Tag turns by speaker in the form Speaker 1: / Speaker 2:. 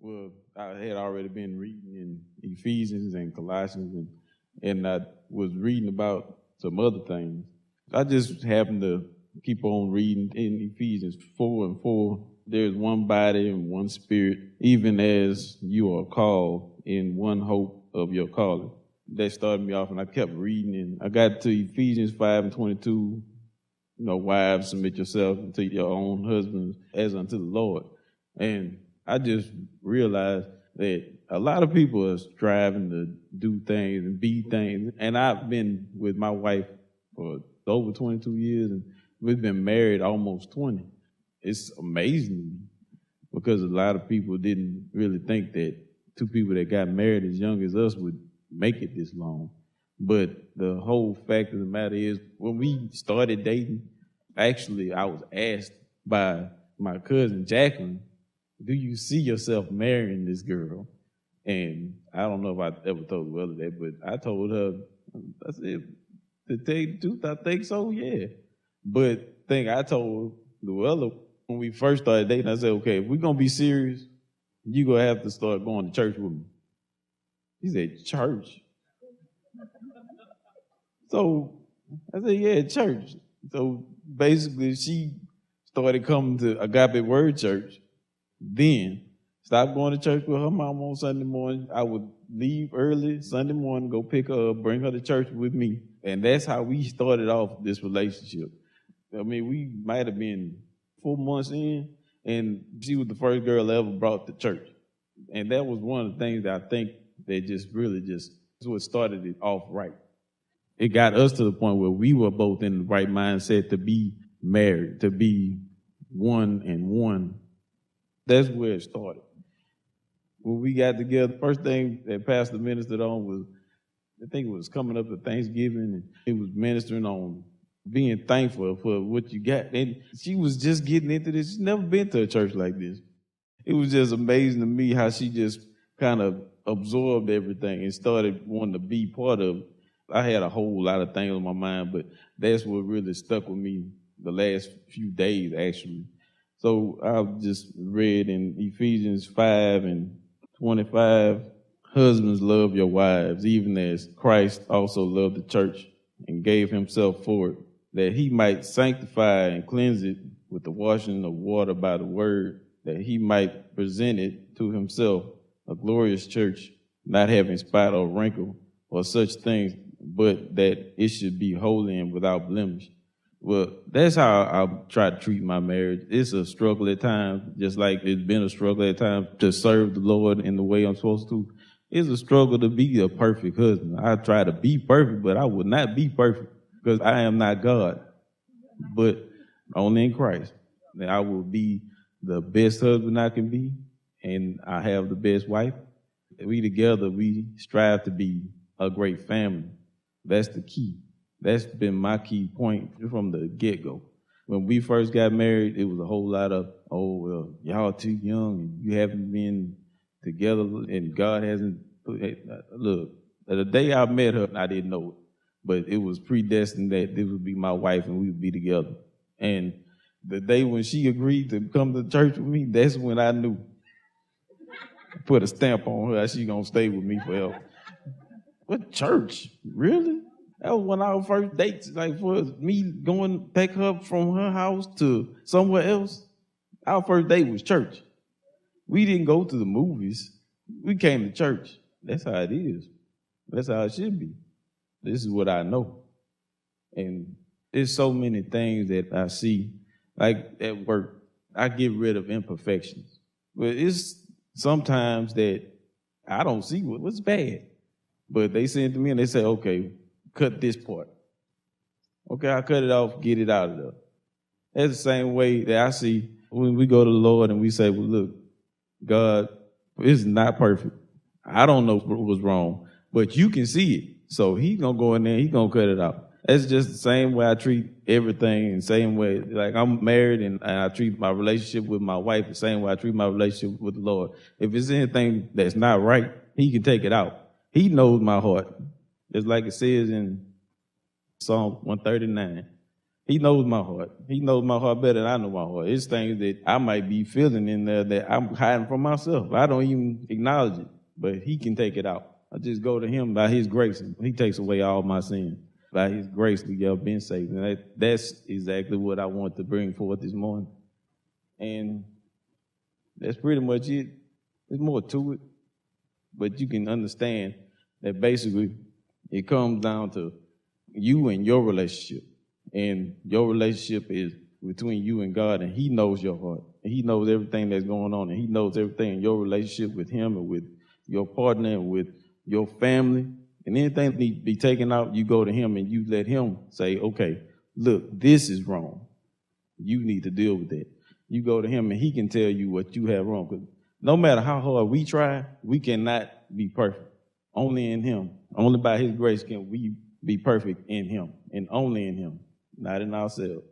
Speaker 1: Well, I had already been reading in Ephesians and Colossians, and I was reading about some other things. I just happened to keep on reading in Ephesians 4:4. There's one body and one spirit, even as you are called in one hope of your calling. That started me off, and I kept reading, and I got to Ephesians 5:22. Wives, submit yourself to your own husbands as unto the Lord. And I just realized that a lot of people are striving to do things and be things. And I've been with my wife for over 22 years, and we've been married almost 20. It's amazing to me because a lot of people didn't really think that two people that got married as young as us would make it this long. But the whole fact of the matter is, when we started dating, actually, I was asked by my cousin Jacqueline, do you see yourself marrying this girl? And I don't know if I ever told Luella that, but I told her, I said, to tell you the truth, I think so, yeah. But I told Luella when we first started dating, I said, okay, if we're going to be serious, you're going to have to start going to church with me. She said, church? So I said, yeah, church. So basically, she started coming to Agape Word Church. Then stopped going to church with her mom on Sunday morning. I would leave early Sunday morning, go pick her up, bring her to church with me. And that's how we started off this relationship. I mean, we might have been 4 months in, and she was the first girl I ever brought to church. And that was one of the things that I think that just what started it off right. It got us to the point where we were both in the right mindset to be married, to be one and one. That's where it started. When we got together, first thing that Pastor ministered on was, I think it was coming up to Thanksgiving, and he was ministering on being thankful for what you got. And she was just getting into this. She's never been to a church like this. It was just amazing to me how she just kind of absorbed everything and started wanting to be part of it. I had a whole lot of things on my mind, but that's what really stuck with me the last few days, actually. So I just read in Ephesians 5:25, husbands, love your wives, even as Christ also loved the church and gave himself for it, that he might sanctify and cleanse it with the washing of water by the word, that he might present it to himself, a glorious church, not having spot or wrinkle or such things, but that it should be holy and without blemish. Well, that's how I try to treat my marriage. It's a struggle at times, just like it's been a struggle at times to serve the Lord in the way I'm supposed to. It's a struggle to be a perfect husband. I try to be perfect, but I would not be perfect because I am not God, but only in Christ. And I will be the best husband I can be, and I have the best wife. We together, we strive to be a great family. That's the key. That's been my key point from the get-go. When we first got married, it was a whole lot of, y'all too young and you haven't been together and God hasn't. Look, the day I met her, I didn't know it, but it was predestined that this would be my wife and we would be together. And the day when she agreed to come to church with me, that's when I knew. Put a stamp on her, she's going to stay with me forever. What church? Really? That was one of our first dates, like for me going back her from her house to somewhere else. Our first date was church. We didn't go to the movies. We came to church. That's how it is. That's how it should be. This is what I know. And there's so many things that I see, like at work, I get rid of imperfections. But it's sometimes that I don't see what's bad. But they send it to me and they say, okay, cut this part. Okay, I cut it off, get it out of there. That's the same way that I see when we go to the Lord and we say, well, look, God, it's not perfect. I don't know what was wrong, but you can see it. So he's going to go in there, he's going to cut it out. That's just the same way I treat everything, and same way, like I'm married and I treat my relationship with my wife the same way I treat my relationship with the Lord. If it's anything that's not right, he can take it out. He knows my heart. It's like it says in Psalm 139, He knows my heart. He knows my heart better than I know my heart. It's things that I might be feeling in there that I'm hiding from myself. I don't even acknowledge it, but he can take it out. I just go to him by his grace. He takes away all my sin. By his grace, we have been saved. And that's exactly what I want to bring forth this morning. And that's pretty much it. There's more to it. But you can understand that basically it comes down to you and your relationship. And your relationship is between you and God, and he knows your heart. And he knows everything that's going on, and he knows everything in your relationship with him and with your partner and with your family. And anything that needs to be taken out, you go to him and you let him say, okay, look, this is wrong. You need to deal with that. You go to him and he can tell you what you have wrong. Because no matter how hard we try, we cannot be perfect. Only in him. Only by his grace can we be perfect in him and only in him, not in ourselves.